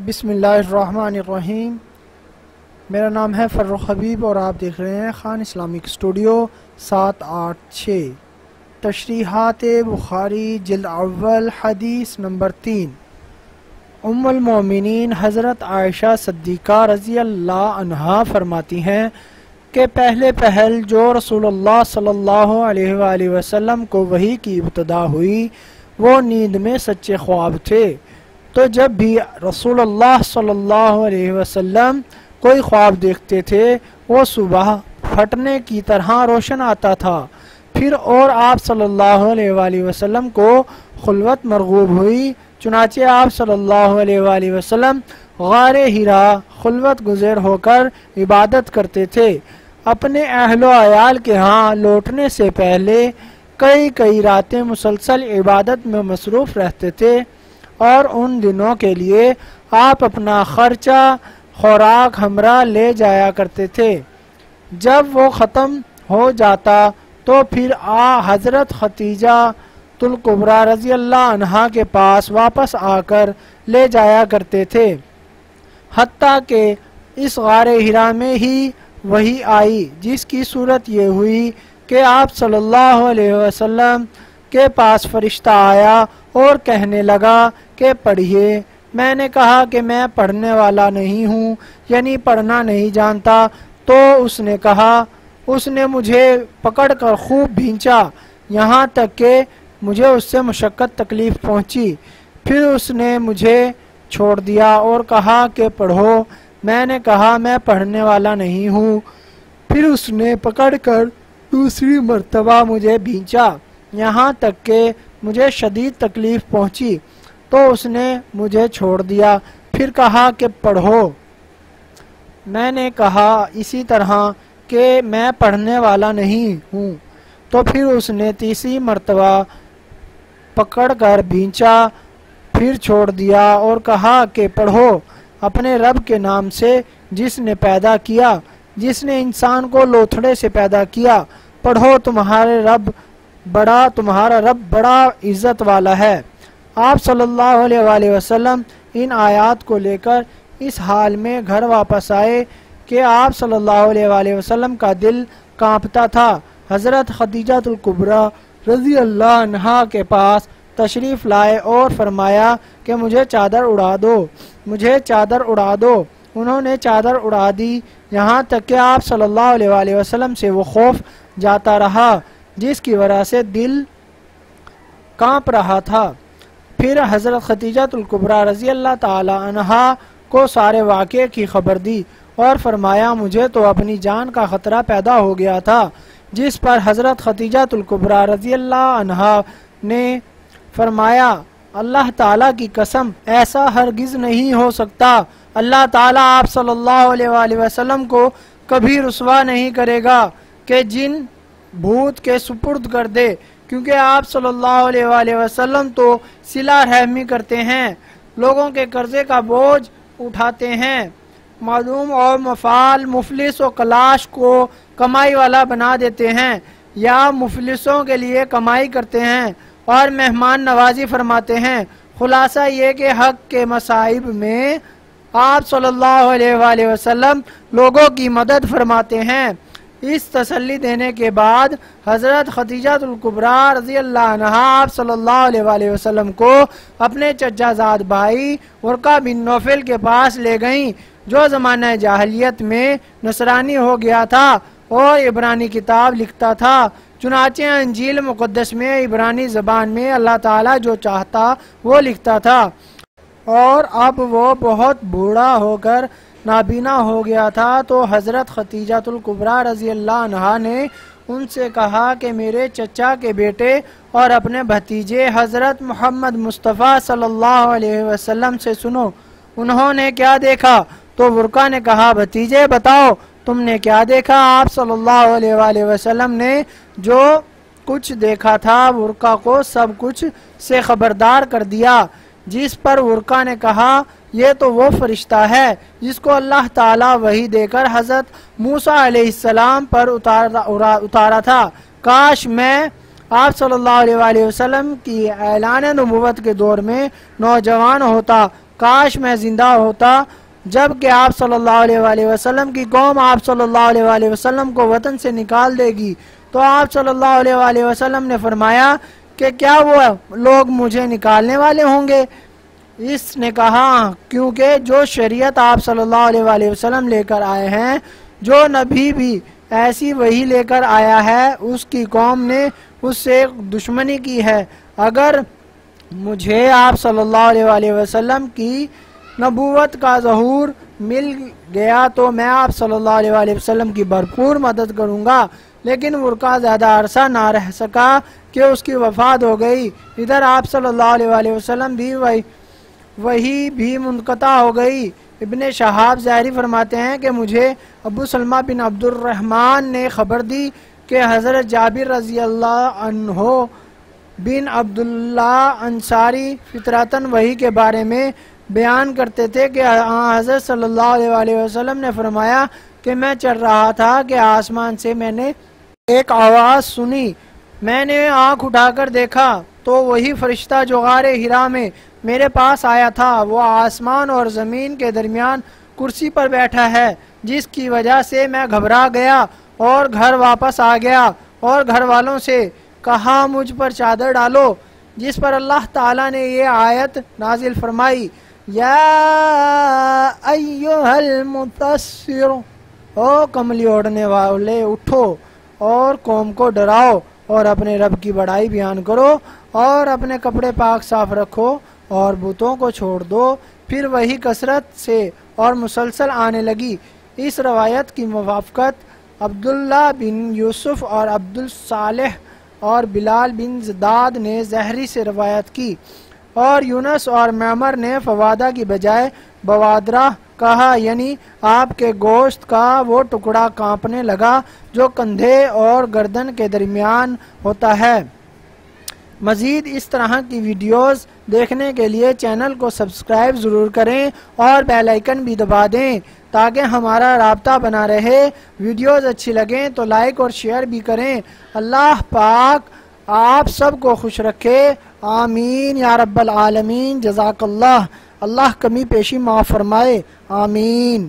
بسم اللہ الرحمن الرحیم۔ میرا نام ہے فروخ حبیب اور آپ دیکھ رہے ہیں خان اسلامک اسٹوڈیو 786 تشریحات بخاری جلد اول حدیث نمبر 3۔ ام المومنین حضرت عائشہ صدیقہ رضی اللہ عنہا فرماتی ہیں کہ پہلے پہل جو رسول اللہ صلی اللہ علیہ وآلہ وسلم کو وحی کی ابتدا ہوئی وہ نیند میں سچے خواب تھے، تو جب بھی رسول اللہ صلی اللہ علیہ وسلم کوئی خواب دیکھتے تھے وہ صبح پھٹنے کی طرح روشن آتا تھا۔ پھر اور آپ صلی اللہ علیہ وآلہ وسلم کو خلوت مرغوب ہوئی، چنانچہ آپ صلی اللہ علیہ وآلہ وسلم غار حرا خلوت گزر ہو کر عبادت کرتے تھے۔ اپنے اہل و عیال کے ہاں لوٹنے سے پہلے کئی راتیں مسلسل عبادت میں مصروف رہتے تھے، اور ان دنوں کے لیے آپ اپنا خرچہ خوراک ہمراہ لے جایا کرتے تھے۔ جب وہ ختم ہو جاتا تو پھر حضرت خدیجہ الکبریٰ رضی اللہ عنہا کے پاس واپس آ کر لے جایا کرتے تھے، حتیٰ کہ اس غار حرا میں ہی وحی آئی، جس کی صورت یہ ہوئی کہ آپ صلی اللہ علیہ وسلم کے پاس فرشتہ آیا اور کہنے لگا کہ پڑھیے۔ میں نے کہا کہ میں پڑھنے والا نہیں ہوں، یعنی پڑھنا نہیں جانتا، تو اس نے کہا، اس نے مجھے پکڑ کر خوب بھینچا یہاں تک کہ مجھے اس سے مشقت تکلیف پہنچی۔ پھر اس نے مجھے چھوڑ دیا اور کہا کہ پڑھو۔ میں نے کہا میں پڑھنے والا نہیں ہوں۔ پھر اس نے پکڑ کر دوسری مرتبہ مجھے بھینچا یہاں تک کہ مجھے شدید تکلیف پہنچی، تو اس نے مجھے چھوڑ دیا۔ پھر کہا کہ پڑھو۔ میں نے کہا اسی طرح کہ میں پڑھنے والا نہیں ہوں، تو پھر اس نے تیسری مرتبہ پکڑ کر بھینچا، پھر چھوڑ دیا اور کہا کہ پڑھو۔ اپنے رب کے نام سے جس نے پیدا کیا، جس نے انسان کو لوتھڑے سے پیدا کیا، پڑھو، تمہارا رب بڑا عزت والا ہے۔ آپ صلی اللہ علیہ وآلہ وسلم ان آیات کو لے کر اس حال میں گھر واپس آئے کہ آپ صلی اللہ علیہ وآلہ وسلم کا دل کانپتا تھا۔ حضرت خدیجہ الکبریٰ رضی اللہ عنہا کے پاس تشریف لائے اور فرمایا کہ مجھے چادر اڑا دو۔ انہوں نے چادر اڑا دی، یہاں تک کہ آپ صلی اللہ علیہ وآلہ وسلم سے وہ خوف جاتا رہا جس کی وجہ سے دل کانپ رہا تھا۔ پھر حضرت خدیجہ الکبریٰ رضی اللہ تعالی عنہا کو سارے واقعے کی خبر دی اور فرمایا مجھے تو اپنی جان کا خطرہ پیدا ہو گیا تھا، جس پر حضرت خدیجہ الکبریٰ رضی اللہ عنہا نے فرمایا اللہ تعالیٰ کی قسم ایسا ہرگز نہیں ہو سکتا، اللہ تعالیٰ آپ صلی اللہ علیہ وآلہ وسلم کو کبھی رسوا نہیں کرے گا کہ جن بھوت کے سپرد کر دے، کیونکہ آپ صلی اللہ علیہ وآلہ وسلم تو صلہ رحمی کرتے ہیں، لوگوں کے قرضے کا بوجھ اٹھاتے ہیں، معدوم اور مفعال مفلس و کلاش کو کمائی والا بنا دیتے ہیں، یا مفلسوں کے لیے کمائی کرتے ہیں اور مہمان نوازی فرماتے ہیں۔ خلاصہ یہ کہ حق کے مصائب میں آپ صلی اللہ علیہ وآلہ وسلم لوگوں کی مدد فرماتے ہیں۔ اس تسلی دینے کے بعد حضرت خدیجہ الکبریٰ رضی اللہ عنہا آپ صلی اللہ علیہ وآلہ وسلم کو اپنے چچا زاد بھائی ورقہ بن نوفل کے پاس لے گئیں، جو زمانہ جاہلیت میں نصرانی ہو گیا تھا اور عبرانی کتاب لکھتا تھا۔ چنانچہ انجیل مقدس میں عبرانی زبان میں اللہ تعالیٰ جو چاہتا وہ لکھتا تھا، اور اب وہ بہت بوڑھا ہو کر نابینا ہو گیا تھا، تو حضرت خدیجہ الکبریٰ رضی اللہ عنہا نے ان سے کہا کہ میرے چچا کے بیٹے اور اپنے بھتیجے حضرت محمد مصطفیٰ صلی اللہ علیہ وسلم سے سنو، انہوں نے کیا دیکھا؟ تو ورقہ نے کہا بھتیجے بتاؤ تم نے کیا دیکھا؟ آپ صلی اللہ علیہ وآلہ وسلم نے جو کچھ دیکھا تھا ورقہ کو سب کچھ سے خبردار کر دیا، جس پر ورقہ نے کہا یہ تو وہ فرشتہ ہے جس کو اللہ تعالیٰ وحی دے کر حضرت موسیٰ علیہ السلام پر اتارا تھا۔ کاش میں آپ صلی اللہ علیہ وآلہ وسلم کی اعلان نبوت کے دور میں نوجوان ہوتا کاش میں زندہ ہوتا جب کہ آپ صلی اللہ علیہ وآلہ وسلم کی قوم آپ صلی اللہ علیہ وآلہ وسلم کو وطن سے نکال دے گی۔ تو آپ صلی اللہ علیہ وآلہ وسلم نے فرمایا کہ کیا وہ لوگ مجھے نکالنے والے ہوں گے؟ اس نے کہا کیونکہ جو شریعت آپ صلی اللہ علیہ وآلہ وسلم لے کر آئے ہیں، جو نبی بھی ایسی وہی لے کر آیا ہے، اس کی قوم نے اس سے دشمنی کی ہے۔ اگر مجھے آپ صلی اللہ علیہ وآلہ وسلم کی نبوت کا ظہور مل گیا تو میں آپ صلی اللہ علیہ وآلہ وسلم کی بھرپور مدد کروں گا، لیکن ورقہ زیادہ عرصہ نہ رہ سکا کہ اس کی وفات ہو گئی۔ ادھر آپ صلی اللہ علیہ وآلہ وسلم بھی وہی بھی منقطع ہو گئی۔ ابن شہاب زہری فرماتے ہیں کہ مجھے ابو سلمہ بن عبد الرحمن نے خبر دی کہ حضرت جابر رضی اللہ عنہ بن عبداللہ انصاری فطرتاً وحی کے بارے میں بیان کرتے تھے کہ حضرت صلی اللہ علیہ وآلہ وسلم نے فرمایا کہ میں چل رہا تھا کہ آسمان سے میں نے ایک آواز سنی، میں نے آنکھ اٹھا کر دیکھا تو وہی فرشتہ جو غار حرا میں میرے پاس آیا تھا وہ آسمان اور زمین کے درمیان کرسی پر بیٹھا ہے، جس کی وجہ سے میں گھبرا گیا اور گھر واپس آ گیا اور گھر والوں سے کہا مجھ پر چادر ڈالو، جس پر اللہ تعالیٰ نے یہ آیت نازل فرمائی، یا ایھا المدثر، او کملی اوڑھنے والے اٹھو اور قوم کو ڈراؤ اور اپنے رب کی بڑائی بیان کرو اور اپنے کپڑے پاک صاف رکھو اور بتوں کو چھوڑ دو۔ پھر وہی کثرت سے اور مسلسل آنے لگی۔ اس روایت کی موافقت عبداللہ بن یوسف اور عبدالصالح اور بلال بن زداد نے زہری سے روایت کی، اور یونس اور معمر نے فوادہ کی بجائے بوادرہ کہا، یعنی آپ کے گوشت کا وہ ٹکڑا کانپنے لگا جو کندھے اور گردن کے درمیان ہوتا ہے۔ مزید اس طرح کی ویڈیوز دیکھنے کے لیے چینل کو سبسکرائب ضرور کریں اور بیل آئیکن بھی دبا دیں تاکہ ہمارا رابطہ بنا رہے۔ ویڈیوز اچھی لگیں تو لائک اور شیئر بھی کریں۔ اللہ پاک آپ سب کو خوش رکھے، آمین یا رب العالمین۔ جزاک اللہ، اللہ کمی پیشی معاف فرمائے، آمین۔